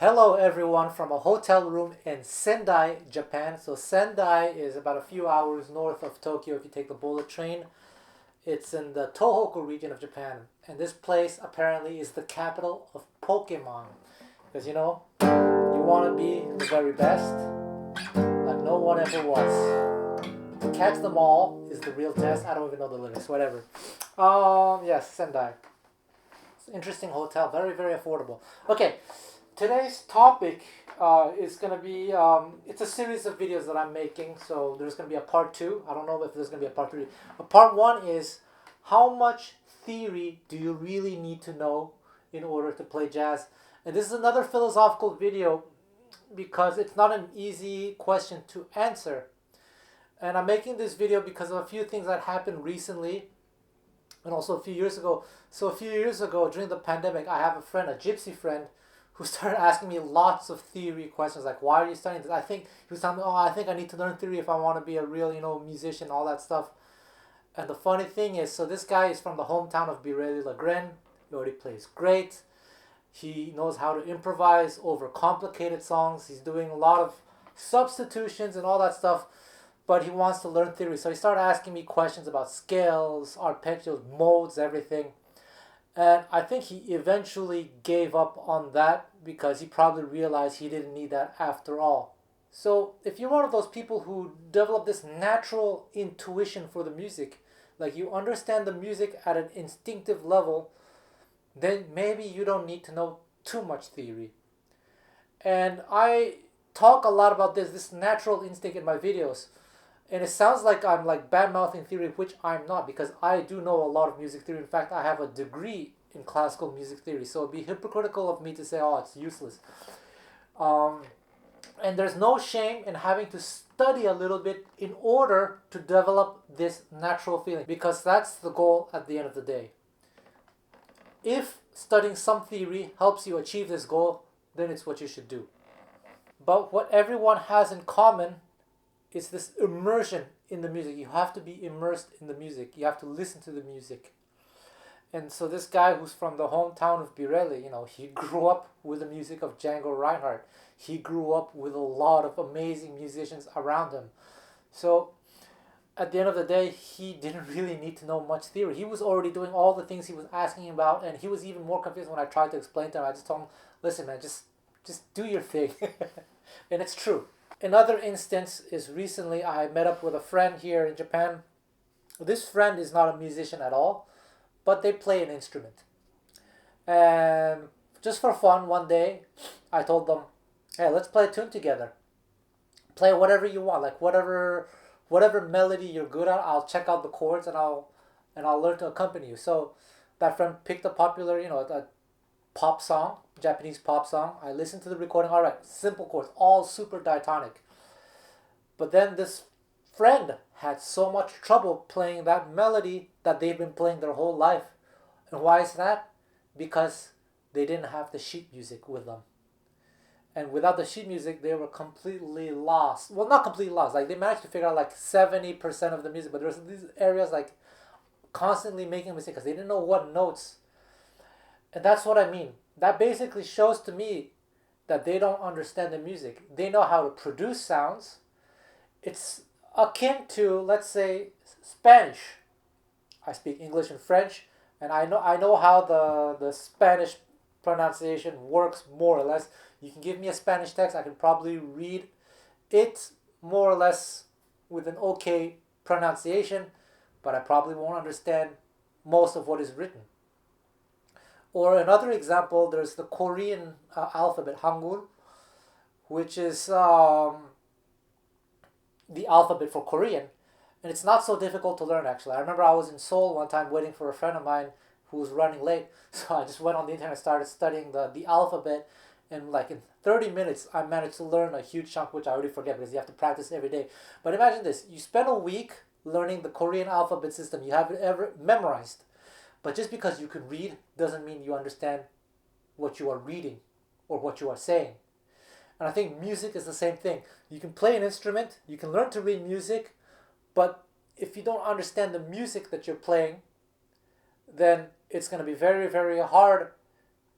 Hello everyone from a hotel room in Sendai, Japan. So Sendai is about a few hours north of Tokyo if you take the bullet train. It's in the Tohoku region of Japan. And this place apparently is the capital of Pokemon. Because you want to be the very best, like no one ever was. To catch them all is the real test. I don't even know the lyrics, whatever. Yes, Sendai. It's an interesting hotel, very, very affordable. Okay, today's topic is going to be it's a series of videos that I'm making. So there's going to be a part two. I don't know if there's going to be a part three. But part one is how much theory do you really need to know in order to play jazz? And this is another philosophical video because it's not an easy question to answer. And I'm making this video because of a few things that happened recently and also a few years ago. So a few years ago during the pandemic, I have a friend, a Gypsy friend, who started asking me lots of theory questions like, why are you studying this? I think he was telling me, I think I need to learn theory if I want to be a real, musician, all that stuff. And the funny thing is, so this guy is from the hometown of Birelli-Lagren. He already plays great. He knows how to improvise over complicated songs. He's doing a lot of substitutions and all that stuff, but he wants to learn theory. So he started asking me questions about scales, arpeggios, modes, everything. And I think he eventually gave up on that because he probably realized he didn't need that after all. So if you're one of those people who develop this natural intuition for the music, like you understand the music at an instinctive level, then maybe you don't need to know too much theory. And I talk a lot about this natural instinct in my videos. And it sounds like I'm like bad mouthing theory, which I'm not, because I do know a lot of music theory. In fact, I have a degree in classical music theory. So it'd be hypocritical of me to say, oh, it's useless. And there's no shame in having to study a little bit in order to develop this natural feeling, because that's the goal at the end of the day. If studying some theory helps you achieve this goal, then it's what you should do. But what everyone has in common is this immersion in the music. You have to be immersed in the music. You have to listen to the music. And so this guy who's from the hometown of Birelli, he grew up with the music of Django Reinhardt. He grew up with a lot of amazing musicians around him. So at the end of the day, he didn't really need to know much theory. He was already doing all the things he was asking about, and he was even more confused when I tried to explain to him. I just told him, listen, man, just do your thing. And it's true. Another instance is recently I met up with a friend here in Japan. This friend is not a musician at all, but they play an instrument. And just for fun, one day, I told them, hey, let's play a tune together. Play whatever you want, like whatever melody you're good at. I'll check out the chords and I'll learn to accompany you. So that friend picked a popular, a pop song, Japanese pop song. I listened to the recording. All right, simple chords, all super diatonic. But then this friend had so much trouble playing that melody that they've been playing their whole life. And why is that? Because they didn't have the sheet music with them. And without the sheet music, they were completely lost. Well, not completely lost. Like they managed to figure out like 70% of the music, but there's these areas like constantly making mistakes because they didn't know what notes. And that's what I mean. That basically shows to me that they don't understand the music. They know how to produce sounds. It's akin to, let's say, Spanish. I speak English and French, and I know how the Spanish pronunciation works more or less. You can give me a Spanish text, I can probably read it more or less with an okay pronunciation, but I probably won't understand most of what is written. Or another example, there's the Korean alphabet, Hangul, which is the alphabet for Korean. And it's not so difficult to learn, actually. I remember I was in Seoul one time waiting for a friend of mine who was running late. So I just went on the internet and started studying the alphabet. And like in 30 minutes, I managed to learn a huge chunk, which I already forget because you have to practice every day. But imagine this. You spend a week learning the Korean alphabet system. You have it ever memorized. But just because you can read doesn't mean you understand what you are reading or what you are saying. And I think music is the same thing. You can play an instrument, you can learn to read music, but if you don't understand the music that you're playing, then it's going to be very, very hard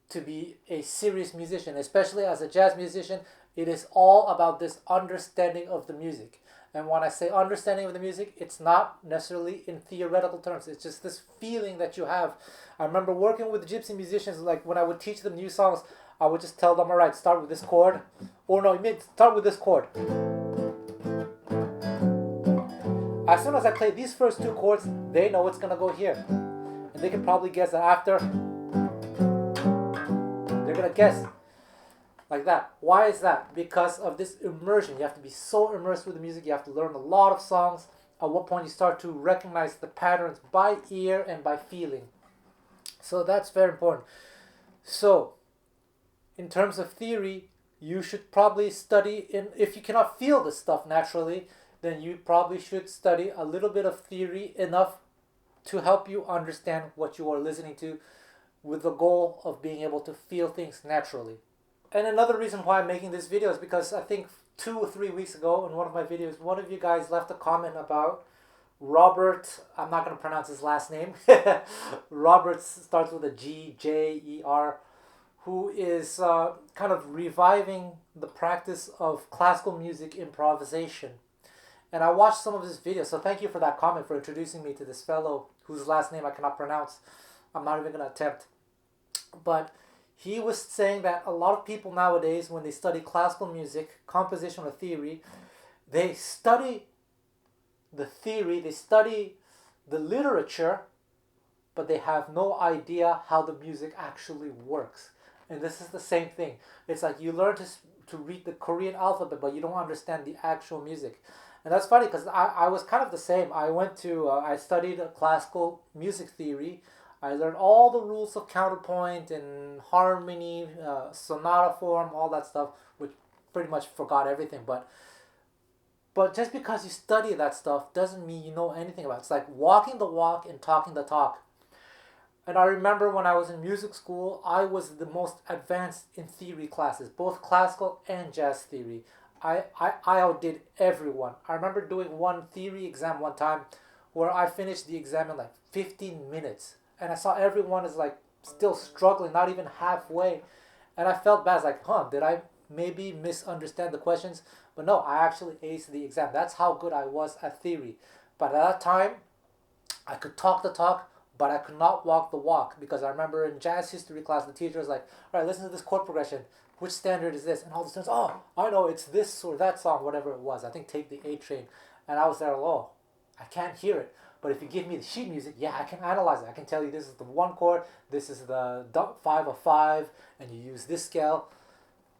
to be a serious musician, especially as a jazz musician. It is all about this understanding of the music. And when I say understanding of the music, it's not necessarily in theoretical terms. It's just this feeling that you have. I remember working with Gypsy musicians, like when I would teach them new songs, I would just tell them, all right, start with this chord. Or no, start with this chord. As soon as I play these first two chords, they know it's going to go here. And they can probably guess that after. They're going to guess. Like that. Why is that? Because of this immersion. You have to be so immersed with the music. You have to learn a lot of songs. At what point you start to recognize the patterns by ear and by feeling. So that's very important. So, in terms of theory, you should probably study, if you cannot feel this stuff naturally, then you probably should study a little bit of theory enough to help you understand what you are listening to, with the goal of being able to feel things naturally. And another reason why I'm making this video is because I think 2 or 3 weeks ago in one of my videos, one of you guys left a comment about Robert, I'm not going to pronounce his last name. Robert starts with a G, J-E-R, who is kind of reviving the practice of classical music improvisation. And I watched some of his videos, so thank you for that comment, for introducing me to this fellow whose last name I cannot pronounce. I'm not even going to attempt. But he was saying that a lot of people nowadays, when they study classical music, composition or theory, they study the theory, they study the literature, but they have no idea how the music actually works. And this is the same thing. It's like you learn to read the Korean alphabet, but you don't understand the actual music. And that's funny because I was kind of the same. I studied classical music theory. I learned all the rules of counterpoint and harmony, sonata form, all that stuff, which pretty much forgot everything. But just because you study that stuff doesn't mean you know anything about it. It's like walking the walk and talking the talk. And I remember when I was in music school, I was the most advanced in theory classes, both classical and jazz theory. I outdid everyone. I remember doing one theory exam one time where I finished the exam in like 15 minutes. And I saw everyone is like still struggling, not even halfway. And I felt bad. I was like, did I maybe misunderstand the questions? But no, I actually aced the exam. That's how good I was at theory. But at that time, I could talk the talk, but I could not walk the walk. Because I remember in jazz history class, the teacher was like, all right, listen to this chord progression. Which standard is this? And all the students, I know, it's this or that song, whatever it was. I think Take the A Train. And I was there, I can't hear it. But if you give me the sheet music, yeah, I can analyze it. I can tell you this is the 1 chord, this is the 5 of 5, and you use this scale.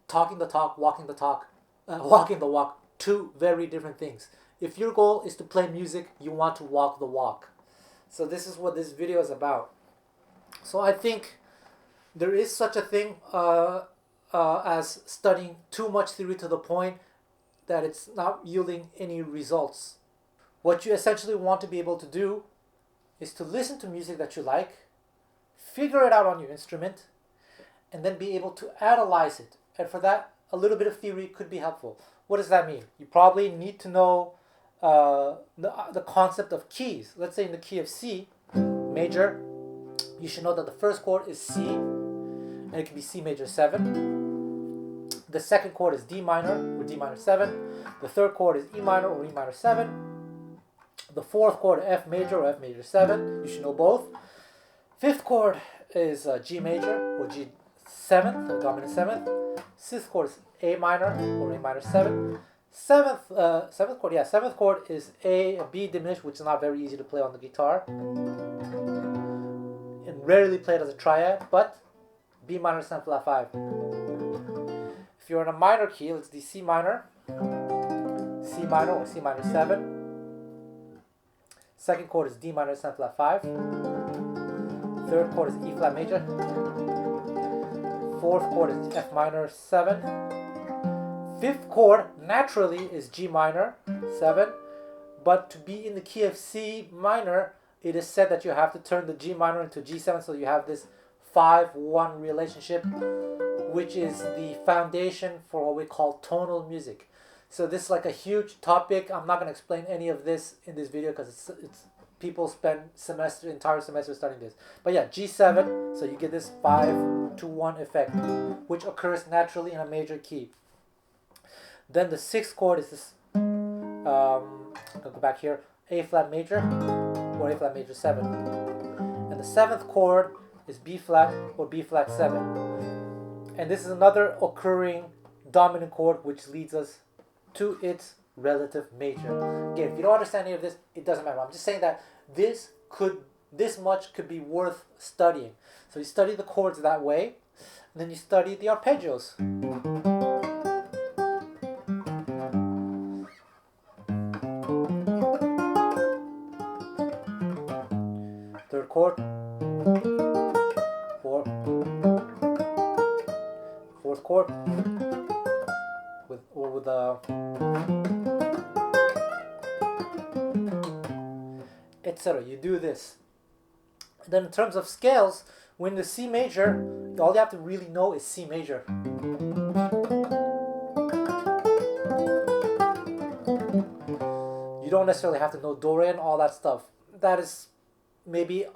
Talking the talk, walking the talk, walking the walk, 2 very different things. If your goal is to play music, you want to walk the walk. So this is what this video is about. So I think there is such a thing as studying too much theory to the point that it's not yielding any results. What you essentially want to be able to do is to listen to music that you like, figure it out on your instrument, and then be able to analyze it. And for that, a little bit of theory could be helpful. What does that mean? You probably need to know the concept of keys. Let's say in the key of C major, you should know that the first chord is C, and it can be C major 7. The second chord is D minor or D minor 7. The third chord is E minor or E minor 7. The fourth chord, F major or F major 7. You should know both. Fifth chord is G major or G 7th, or dominant 7th. Sixth chord is A minor or A minor 7. Seventh chord is B diminished, which is not very easy to play on the guitar. And rarely played as a triad, but B minor 7 flat 5. If you're in a minor key, let's do C minor or C minor 7. Second chord is D minor 7 flat 5. Third chord is E flat major. Fourth chord is F minor 7. Fifth chord naturally is G minor 7, but to be in the key of C minor, it is said that you have to turn the G minor into G7, so you have this 5-1 relationship, which is the foundation for what we call tonal music. So this is like a huge topic. I'm not going to explain any of this in this video because people spend entire semester studying this. But yeah, G7, so you get this 5-to-1 effect, which occurs naturally in a major key. Then the sixth chord is this, I'll go back here, A flat major, or A flat major 7. And the seventh chord is B flat or B flat 7. And this is another occurring dominant chord which leads us to its relative major. Again, if you don't understand any of this, it doesn't matter. I'm just saying that this much could be worth studying. So you study the chords that way, and then you study the arpeggios. Third chord, 4, fourth chord, with a etc. You do this. Then in terms of scales, when the C major, all you have to really know is C major. You don't necessarily have to know Do, Re, and all that stuff. That is maybe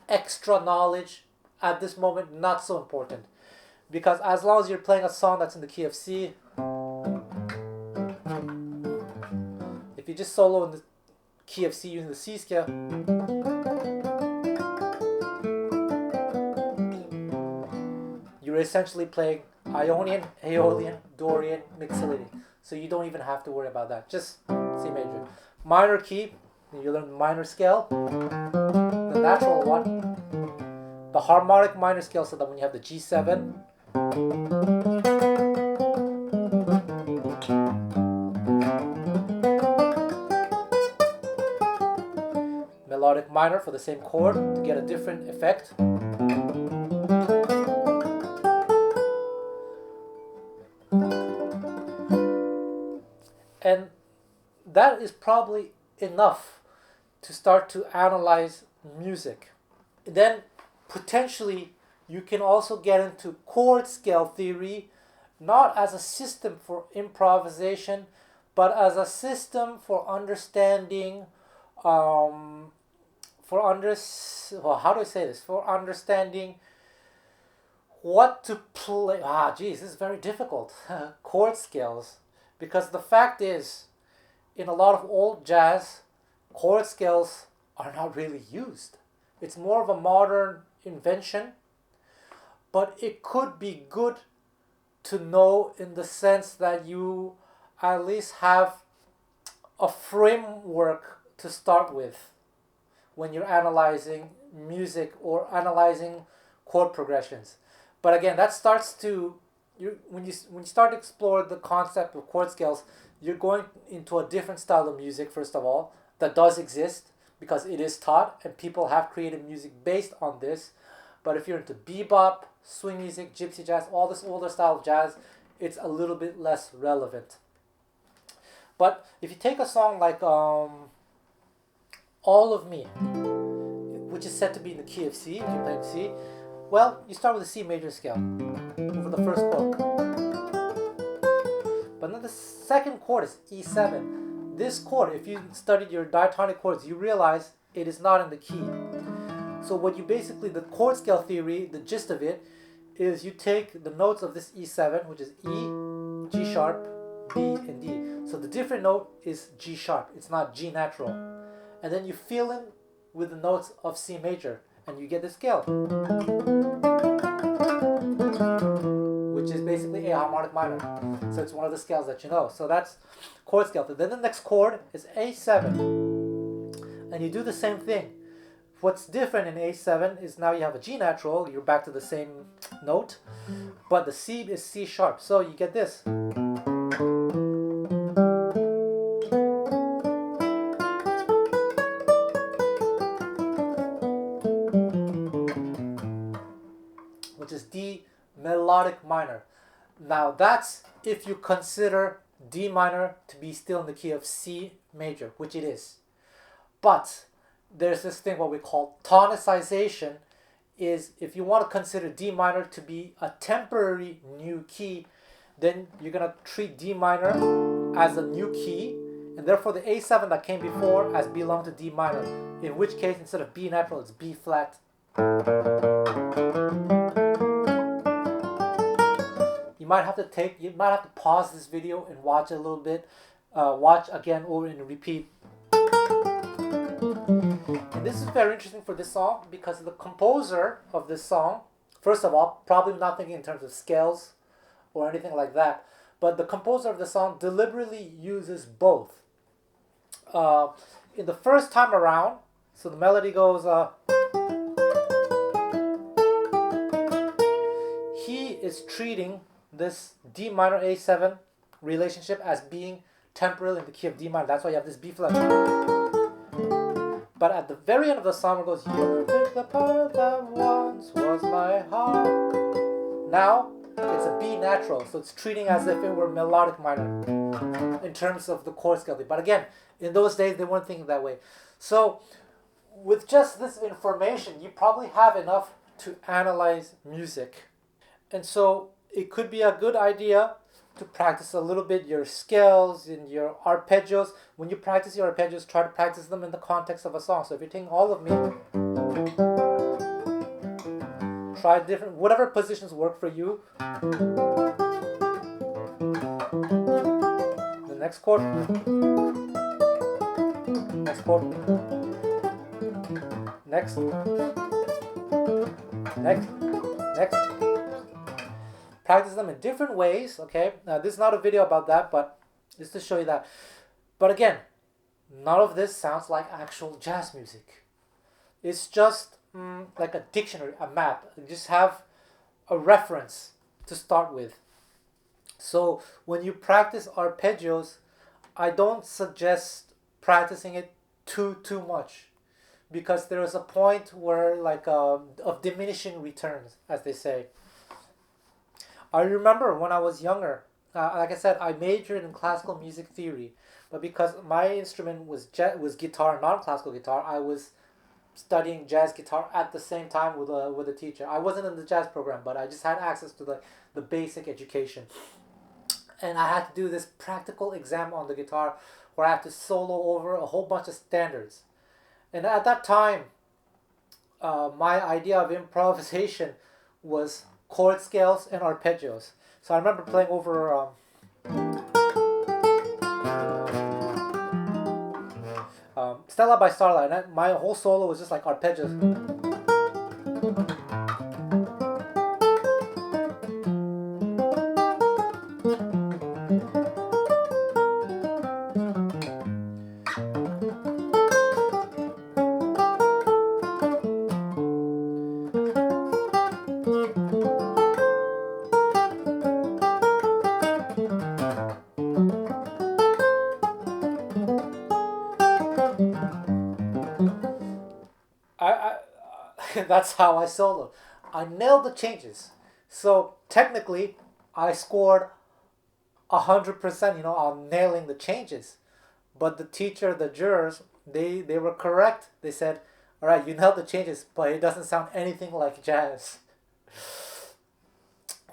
extra knowledge at this moment, not so important. Because as long as you're playing a song that's in the key of C, if you just solo in the key of C using the C scale, you're essentially playing Ionian, Aeolian, Dorian, Mixolydian. So you don't even have to worry about that. Just C major. Minor key, you learn the minor scale, the natural one, the harmonic minor scale, so that when you have the G7, melodic minor for the same chord to get a different effect. And that is probably enough to start to analyze music. Then potentially you can also get into chord scale theory, not as a system for improvisation, but as a system for understanding, how do I say this? For understanding what to play. This is very difficult. Chord scales. Because the fact is, in a lot of old jazz, chord scales are not really used. It's more of a modern invention, but it could be good to know in the sense that you at least have a framework to start with when you're analyzing music or analyzing chord progressions. But again, that starts to, when you start to explore the concept of chord scales, you're going into a different style of music, first of all, that does exist because it is taught and people have created music based on this. But if you're into bebop, swing music, gypsy jazz, all this older style of jazz, it's a little bit less relevant. But if you take a song like All of Me, which is said to be in the key of C, if you're playing C, well, you start with a C major scale over the first chord. But then the second chord is E7. This chord, if you studied your diatonic chords, you realize it is not in the key. So what you basically, the chord scale theory, the gist of it, is you take the notes of this E7, which is E, G sharp, B, and D. So the different note is G sharp. It's not G natural. And then you fill in with the notes of C major, and you get the scale, which is basically a harmonic minor. So it's one of the scales that you know. So that's chord scale. Then the next chord is A7, and you do the same thing. What's different in A7 is now you have a G natural, you're back to the same note, but the C is C sharp. So you get this. Which is D melodic minor. Now that's if you consider D minor to be still in the key of C major, which it is. But there's this thing what we call tonicization, is if you want to consider D minor to be a temporary new key, then you're going to treat D minor as a new key, And therefore the A7 that came before has belonged to D minor, in which case instead of B natural it's B flat. You might have to pause this video and watch it a little bit, watch again over and repeat. And this is very interesting for this song because the composer of this song, first of all, probably not thinking in terms of scales or anything like that, but the composer of the song deliberately uses both. In the first time around, so the melody goes, he is treating this D minor A7 relationship as being temporal in the key of D minor. That's why you have this B flat. But at the very end of the song it goes, you took the part that once was my heart. Now it's a B natural, so it's treating as if it were melodic minor in terms of the chord scale. But again, in those days they weren't thinking that way. So with just this information, you probably have enough to analyze music. And so it could be a good idea to practice a little bit your scales and your arpeggios. When you practice your arpeggios, try to practice them in the context of a song. So if you're taking all of me, try different, whatever positions work for you. The next chord. Next chord. Next. Next. Next. Practice them in different ways, okay? Now, this is not a video about that, but just to show you that. But again, none of this sounds like actual jazz music. It's just like a dictionary, a map. You just have a reference to start with. So when you practice arpeggios, I don't suggest practicing it too much, because there is a point where of diminishing returns, as they say. I remember when I was younger, like I said, I majored in classical music theory, but because my instrument was guitar, non-classical guitar, I was studying jazz guitar at the same time with a teacher. I wasn't in the jazz program, but I just had access to the basic education. And I had to do this practical exam on the guitar where I had to solo over a whole bunch of standards. And at that time, my idea of improvisation was chord scales and arpeggios. So I remember playing over Stella by Starlight, and my whole solo was just like arpeggios. That's how I soloed. I nailed the changes. So technically, I scored 100%, on nailing the changes. But the teacher, the jurors, they were correct. They said, all right, you nailed the changes, but it doesn't sound anything like jazz.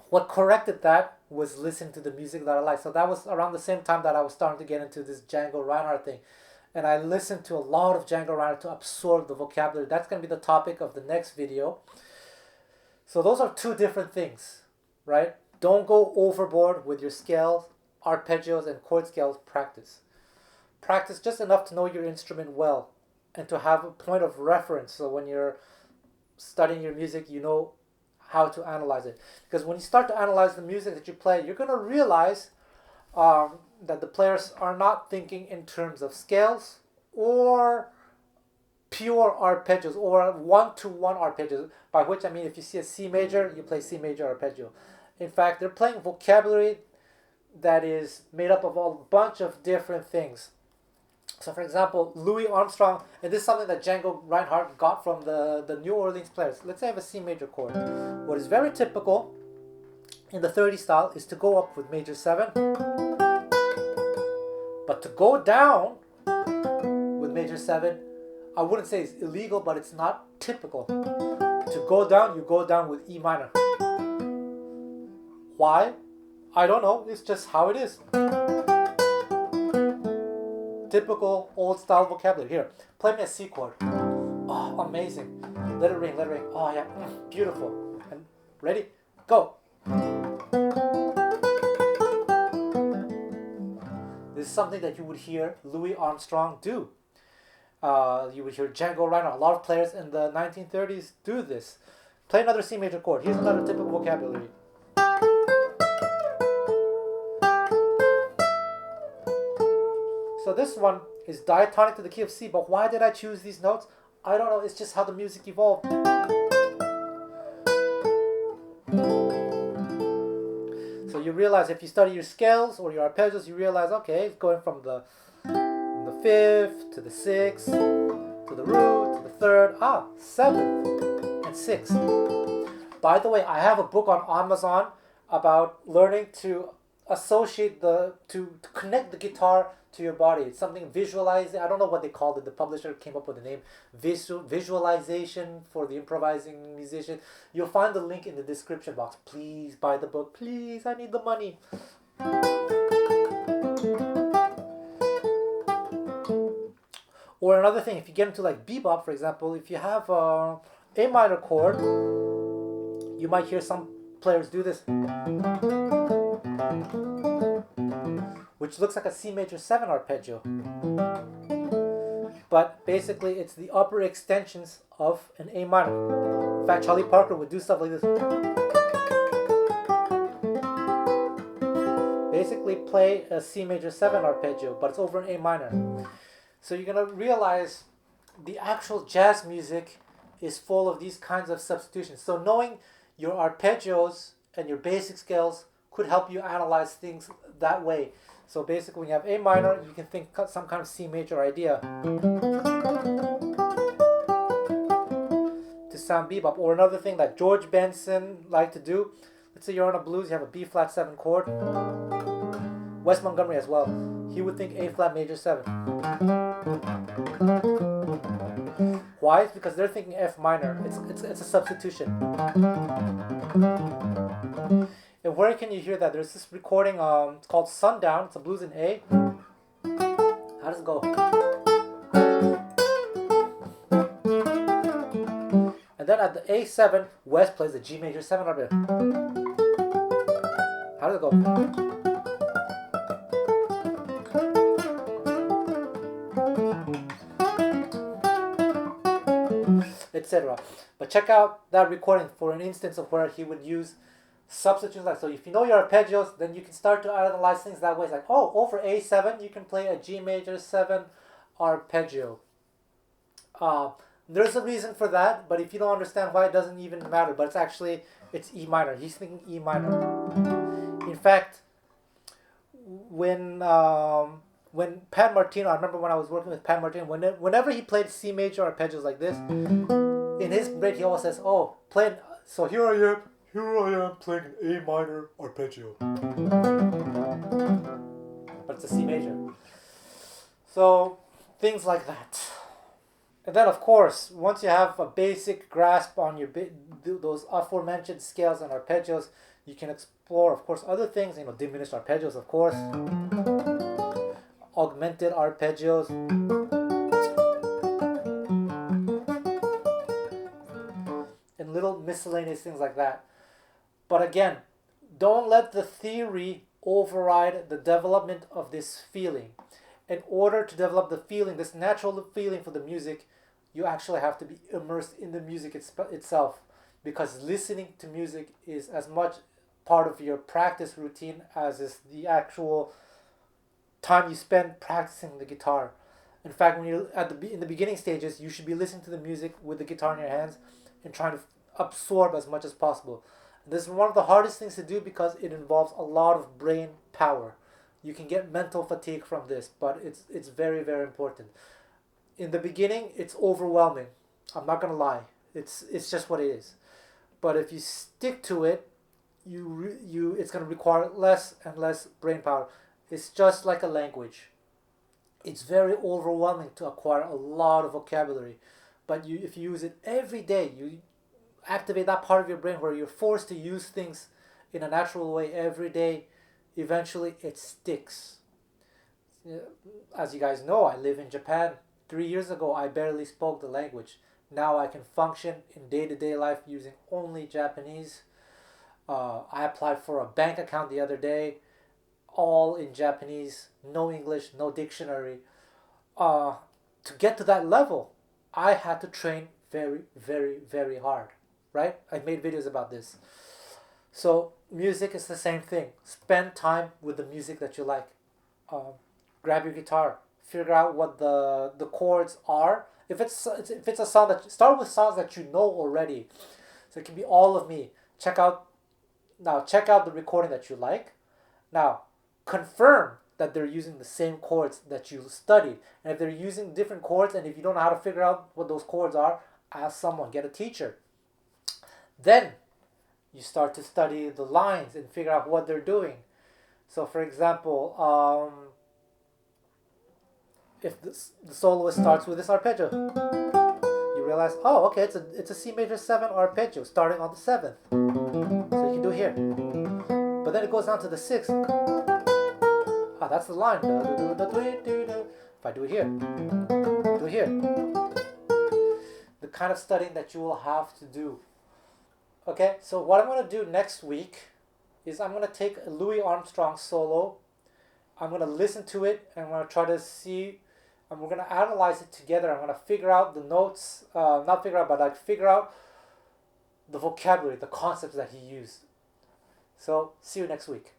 What corrected that was listening to the music that I liked. So that was around the same time that I was starting to get into this Django Reinhardt thing. And I listened to a lot of Django Reinhardt to absorb the vocabulary. That's going to be the topic of the next video. So those are two different things, right? Don't go overboard with your scales, arpeggios, and chord scales practice. Practice just enough to know your instrument well and to have a point of reference. So when you're studying your music, you know how to analyze it. Because when you start to analyze the music that you play, you're going to realize that the players are not thinking in terms of scales or pure arpeggios or one-to-one arpeggios, by which I mean if you see a C major, you play C major arpeggio. In fact, they're playing vocabulary that is made up of a bunch of different things. So for example, Louis Armstrong, and this is something that Django Reinhardt got from the New Orleans players. Let's say I have a C major chord. What is very typical in the 30 style is to go up with major 7, but to go down with major 7, I wouldn't say it's illegal, but it's not typical. To go down, you go down with E minor. Why? I don't know, it's just how it is. typical old style vocabulary. Here, play me a C chord. Oh, amazing. Let it ring, let it ring. Oh yeah, beautiful. And ready? Go. This is something that you would hear Louis Armstrong do. You would hear Django Reinhardt. A lot of players in the 1930s do this. Play another C major chord. Here's another typical vocabulary. So this one is diatonic to the key of C, but why did I choose these notes? I don't know, it's just how the music evolved. So you realize if you study your scales or your arpeggios, you realize, okay, it's going from the fifth to the sixth to the root to the third, seventh and sixth. By the way, I have a book on Amazon about learning to associate to connect the guitar to your body. It's something visualizing. I don't know what they called it. The publisher came up with the name visualization for the improvising musician. You'll find the link in the description box. Please buy the book. Please, I need the money. Or another thing, if you get into like bebop, for example, if you have a minor chord, you might hear some players do this, which looks like a C major 7 arpeggio. But basically it's the upper extensions of an A minor. In fact, Charlie Parker would do stuff like this. Basically play a C major 7 arpeggio, but it's over an A minor. So you're going to realize the actual jazz music is full of these kinds of substitutions. So knowing your arpeggios and your basic scales could help you analyze things that way. So basically when you have A minor, you can think some kind of C major idea to sound bebop. Or another thing that George Benson liked to do, let's say you're on a blues, you have a B flat 7 chord. Wes Montgomery as well. He would think A flat major 7. Why? It's because they're thinking F minor. It's a substitution. And where can you hear that? There's this recording, it's called Sundown. It's a blues in A. How does it go? And then at the A7, Wes plays the G major 7 arpeggio. How does it go? Etc. But check out that recording for an instance of where he would use substitutions. Like, so if you know your arpeggios, then you can start to analyze things that way. It's like, oh, over A7 you can play a G major 7 arpeggio. There's a reason for that, but if you don't understand why, it doesn't even matter. But it's E minor. He's thinking E minor. In fact, when Pat Martino, I remember when I was working with Pat Martino, whenever he played C major arpeggios like this, in his break he always says, oh, so here I am playing an A minor arpeggio. But it's a C major. So, things like that. And then of course, once you have a basic grasp on those aforementioned scales and arpeggios, you can explore, of course, other things, diminished arpeggios, of course, augmented arpeggios, and little miscellaneous things like that. But again, don't let the theory override the development of this feeling. In order to develop the feeling, this natural feeling for the music, you actually have to be immersed in the music itself, because listening to music is as much part of your practice routine as is the actual time you spend practicing the guitar. In fact, when you're in the beginning stages, you should be listening to the music with the guitar in your hands and trying to absorb as much as possible. This is one of the hardest things to do because it involves a lot of brain power. You can get mental fatigue from this, but it's very, very important. In the beginning, it's overwhelming. I'm not gonna lie. It's just what it is. But if you stick to it, it's gonna require less and less brain power. It's just like a language. It's very overwhelming to acquire a lot of vocabulary, but if you use it every day, you activate that part of your brain where you're forced to use things in a natural way every day. Eventually, it sticks. As you guys know, I live in Japan. 3 years ago, I barely spoke the language. Now I can function in day-to-day life using only Japanese. I applied for a bank account the other day, all in Japanese, no English, no dictionary. To get to that level, I had to train very, very, very hard, right? I made videos about this. So music is the same thing. Spend time with the music that you like. Um, Grab your guitar, figure out what the chords are. If it's a song that start with songs that you know already. So it can be All of Me. Check out the recording that you like. Now confirm that they're using the same chords that you studied. And if they're using different chords, and if you don't know how to figure out what those chords are, ask someone, get a teacher. Then you start to study the lines and figure out what they're doing. So for example, if the soloist starts with this arpeggio, you realize, oh, okay, it's a C major 7 arpeggio starting on the 7th. So you can do it here. But then it goes down to the 6th. That's the line. If I do it here, do it here. The kind of studying that you will have to do. Okay, so what I'm going to do next week is I'm going to take a Louis Armstrong solo. I'm going to listen to it, and I'm going to try to see, and we're going to analyze it together. I'm going to figure out the notes, not figure out, but like figure out the vocabulary, the concepts that he used. So, see you next week.